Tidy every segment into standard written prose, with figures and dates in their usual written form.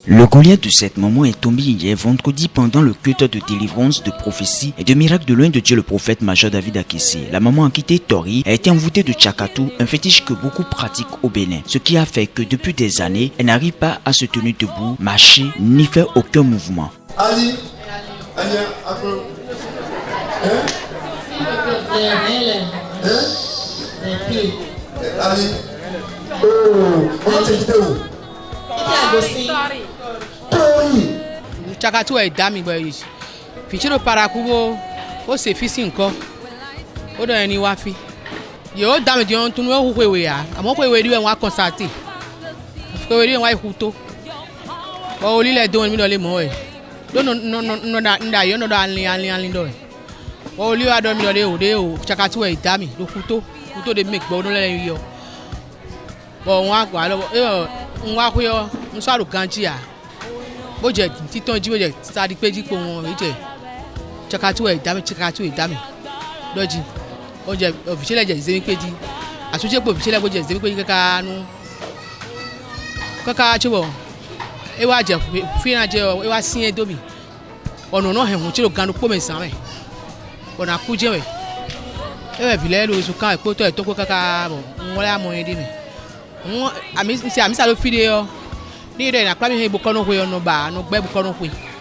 Le Goliath de cette maman est tombé hier vendredi pendant le culte de délivrance, de prophétie et de miracle de loin de Dieu le prophète major David Akessé. La maman a quitté Tori, a été envoûtée de Tchakatou, un fétiche que beaucoup pratiquent au Bénin. Ce qui a fait que depuis des années, elle n'arrive pas à se tenir debout, marcher, ni faire aucun mouvement. Ali, Tchakatou est dami boy. Fichiro parakubo, o se fisi nko. O do eni wa fi. Yo dami di on tunu o hwewe ya. Amo hwewe ri wa constater. Hwewe ri wa ikuto. O li le don mi do le mo e. Do no da yo no do anlin do. O li wa do mi do le o de o Tchakatou est dami do kuto. Kuto de make bo no le yo. Bo wa gba lo nwa ko yo nso aruganji ya. Boje titon ji boje sadi peji po won ite Tchakatou e dami doji oje official je ze peji asuje po official boje ze peji kaka nu kaka chibo e wa je fi na je e wa sin edomi ono no hehun chiro ganu po mesan me ona ku je we e vile lo su kan epo to e to ko kaka bo won la mo yin di mi won ami sa lo fi de yo.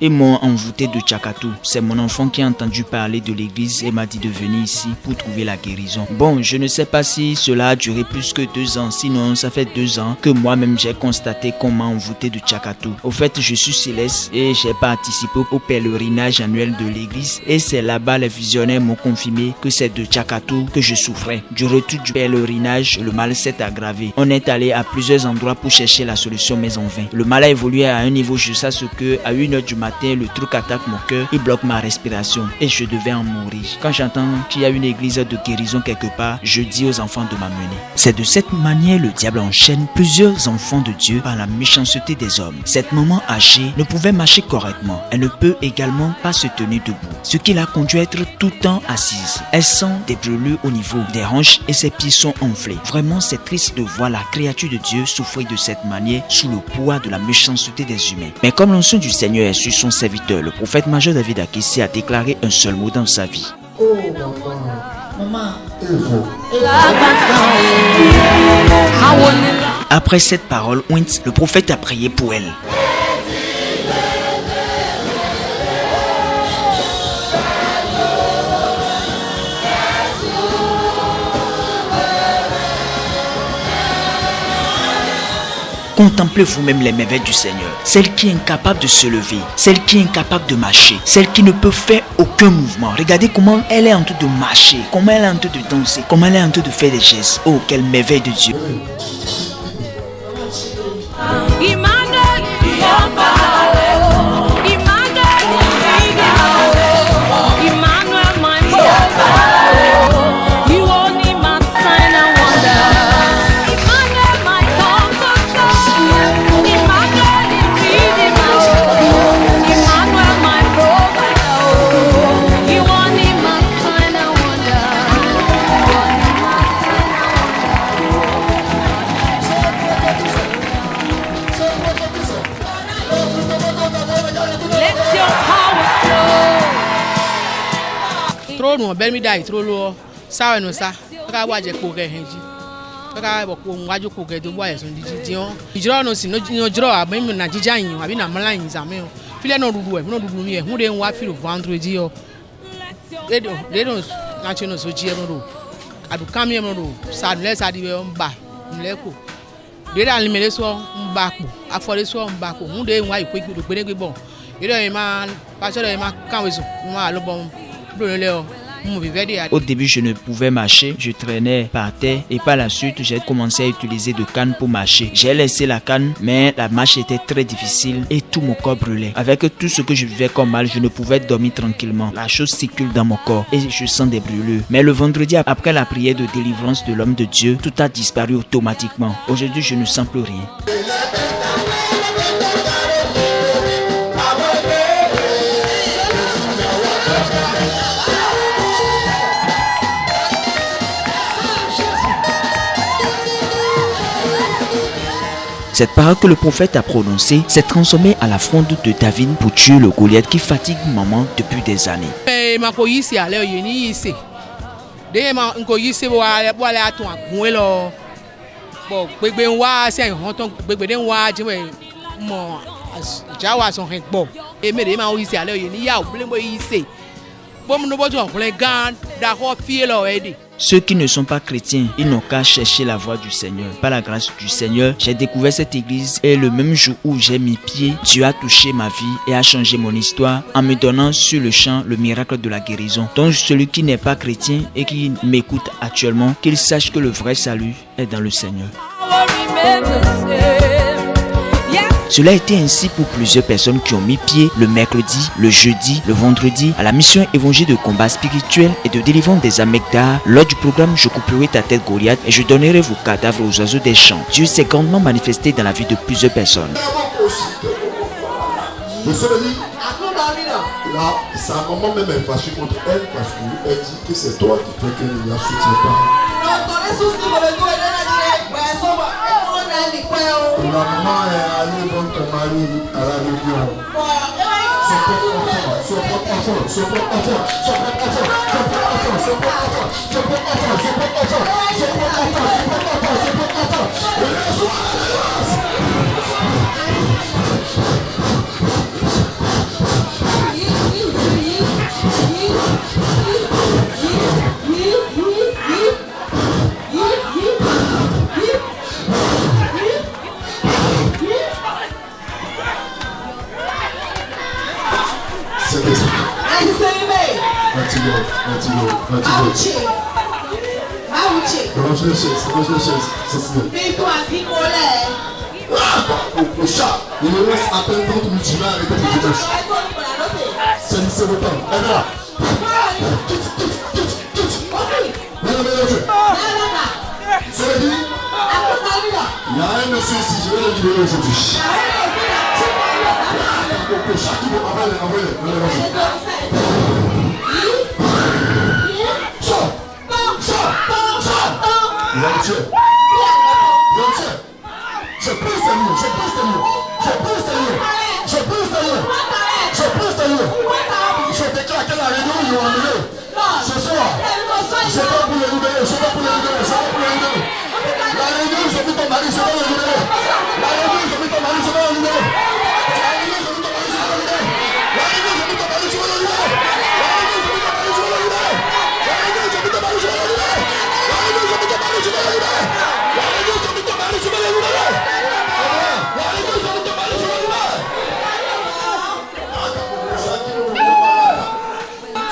Et m'ont envoûté de Tchakatou. C'est mon enfant qui a entendu parler de l'église et m'a dit de venir ici pour trouver la guérison. Bon, je ne sais pas si cela a duré plus que 2 ans. Sinon, ça fait 2 ans que moi-même j'ai constaté qu'on m'a envoûté de Tchakatou. Au fait, je suis céleste et j'ai participé au pèlerinage annuel de l'église. Et c'est là-bas les visionnaires m'ont confirmé que c'est de Tchakatou que je souffrais. Du retour du pèlerinage, le mal s'est aggravé. On est allé à plusieurs endroits pour chercher la solution, mais en vain. Le mal a évolué à un niveau jusqu'à ce que, à 1h du matin, le truc attaque mon cœur et bloque ma respiration et je devais en mourir. Quand j'entends qu'il y a une église de guérison quelque part, je dis aux enfants de m'amener. C'est de cette manière le diable enchaîne plusieurs enfants de Dieu par la méchanceté des hommes. Cette maman âgée ne pouvait marcher correctement. Elle ne peut également pas se tenir debout, ce qui l'a conduit à être tout le temps assise. Elle sent des brûlures au niveau des hanches et ses pieds sont enflés. Vraiment, c'est triste de voir la créature de Dieu souffrir de cette manière sous le poids de la méchanceté des humains. Mais comme l'onction du Seigneur est sur son serviteur, le prophète major David Akessé a déclaré un seul mot dans sa vie. Oh maman. Après cette parole, le prophète a prié pour elle. Contemplez vous-même les merveilles du Seigneur. Celle qui est incapable de se lever, celle qui est incapable de marcher, celle qui ne peut faire aucun mouvement. Regardez comment elle est en train de marcher, comment elle est en train de danser, comment elle est en train de faire des gestes. Oh, quelle merveille de Dieu. No bel mi dai tro lo sa no sa ka wa je ko ge henji ka bo ko nwa jo ko ge do wa yeso ndiji on ijiro no si no jiro abi mi na jija yin abi na mala yin za me o file no dudu e no dudu mi e hu de nwa feel vendredi o they don't national so ji e mo do adu kam e mo do sa le sa di be on ba mle ko de da limele so mba po afore so mba ko hu de nwa ipe gbe do gbe bon iro e ma pa so de ma kan we so ma lo bon do le o. Au début, je ne pouvais marcher, je traînais par terre et par la suite, j'ai commencé à utiliser de canne pour marcher. J'ai laissé la canne, mais la marche était très difficile et tout mon corps brûlait. Avec tout ce que je vivais comme mal, je ne pouvais dormir tranquillement. La chose circule dans mon corps et je sens des brûlures. Mais le vendredi, après la prière de délivrance de l'homme de Dieu, tout a disparu automatiquement. Aujourd'hui, je ne sens plus rien. Cette parole que le prophète a prononcée s'est transformée à la fronde de David pour tuer le Goliath qui fatigue maman depuis des années. Ceux qui ne sont pas chrétiens, ils n'ont qu'à chercher la voie du Seigneur. Par la grâce du Seigneur, j'ai découvert cette église et le même jour où j'ai mis pied, Dieu a touché ma vie et a changé mon histoire en me donnant sur le champ le miracle de la guérison. Donc celui qui n'est pas chrétien et qui m'écoute actuellement, qu'il sache que le vrai salut est dans le Seigneur. Cela a été ainsi pour plusieurs personnes qui ont mis pied le mercredi, le jeudi, le vendredi à la mission évangile de combat spirituel et de délivrance des amygdales. Lors du programme, je couperai ta tête Goliath et je donnerai vos cadavres aux oiseaux des champs. Dieu s'est grandement manifesté dans la vie de plusieurs personnes. Là, sa maman même est fâchée contre elle parce qu'elle dit que c'est toi qui fais qu'elle ne la soutient pas. La maman est allée voir ton mari à la réunion. Son propre enfant, son propre enfant, son propre enfant, son propre enfant, son propre enfant, son propre enfant, son propre enfant, son propre enfant, son propre enfant, son propre enfant, son propre enfant. Le chat, il me laisse à peine quand tu vas arrêter de dire. C'est le temps. Elle est là. Cela dit, il y a un monsieur ici, je vais le libérer aujourd'hui. Le chat qui veut envoyer. Il a tué. Je peux saluer. Je déclare que la réunion ils l'ont emmené. Ce soir, je vais pour le libérer. La réunion, ils ont mis ton mari, je vais le libérer. La réunion, ils ont mis ton mari, je vais le libérer.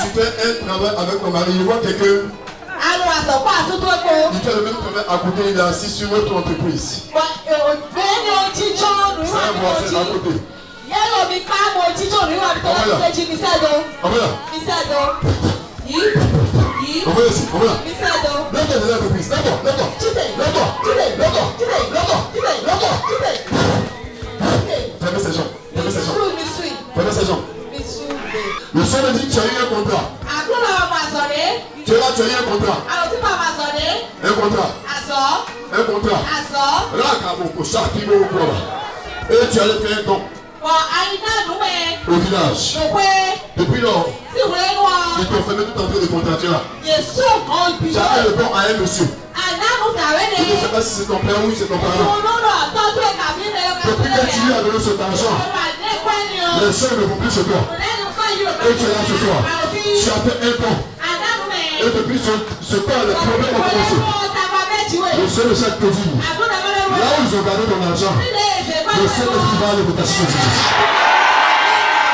Tu fais un travail avec ton mari, il voit quelqu'un. Il fait le même travail à côté, il est assis sur notre entreprise. C'est un voisin à côté. Fermez ses jambes. Le soir me dit que tu as eu un contrat. Tu es là, tu as eu un contrat. Un contrat. Là, et tu allais faire un don au village. Depuis lors, ils t'ont fermé tout entrée de contractuel là. Tu as fait le don à un monsieur. Je ne sais pas si c'est ton père ou c'est ton parent. Depuis que tu lui as donné cet argent, les soeurs ne vont plus chez toi. Et tu es là ce soir. Tu as fait un don. Et depuis ce temps, les problèmes ont commencé. Le seul de chaque petit, là où ils ont gardé ton argent, le seul qui va aller vous t'assister.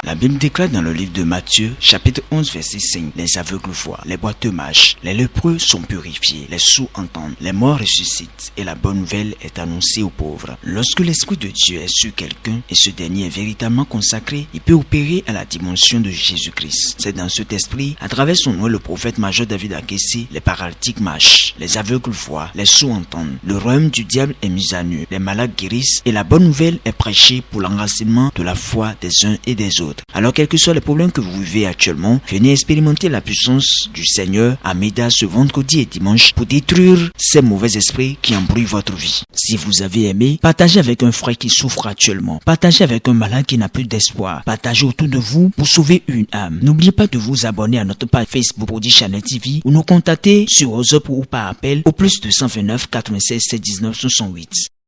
La Bible déclare dans le livre de Matthieu, chapitre 11, verset 5, les aveugles voient, les boiteux marchent, les lépreux sont purifiés, les sourds entendent, les morts ressuscitent, et la bonne nouvelle est annoncée aux pauvres. Lorsque l'Esprit de Dieu est sur quelqu'un, et ce dernier est véritablement consacré, il peut opérer à la dimension de Jésus-Christ. C'est dans cet esprit, à travers son nom, le prophète major David a caissé, les paralytiques marchent, les aveugles voient, les sourds entendent, le royaume du diable est mis à nu, les malades guérissent, et la bonne nouvelle est prêchée pour l'enracinement de la foi des uns et des autres. autres. Alors, quels que soient les problèmes que vous vivez actuellement, venez expérimenter la puissance du Seigneur à Méda ce vendredi et dimanche pour détruire ces mauvais esprits qui embrouillent votre vie. Si vous avez aimé, partagez avec un frère qui souffre actuellement. Partagez avec un malade qui n'a plus d'espoir. Partagez autour de vous pour sauver une âme. N'oubliez pas de vous abonner à notre page Facebook Prodigy Channel TV ou nous contacter sur WhatsApp ou par appel au +229 96 19 68.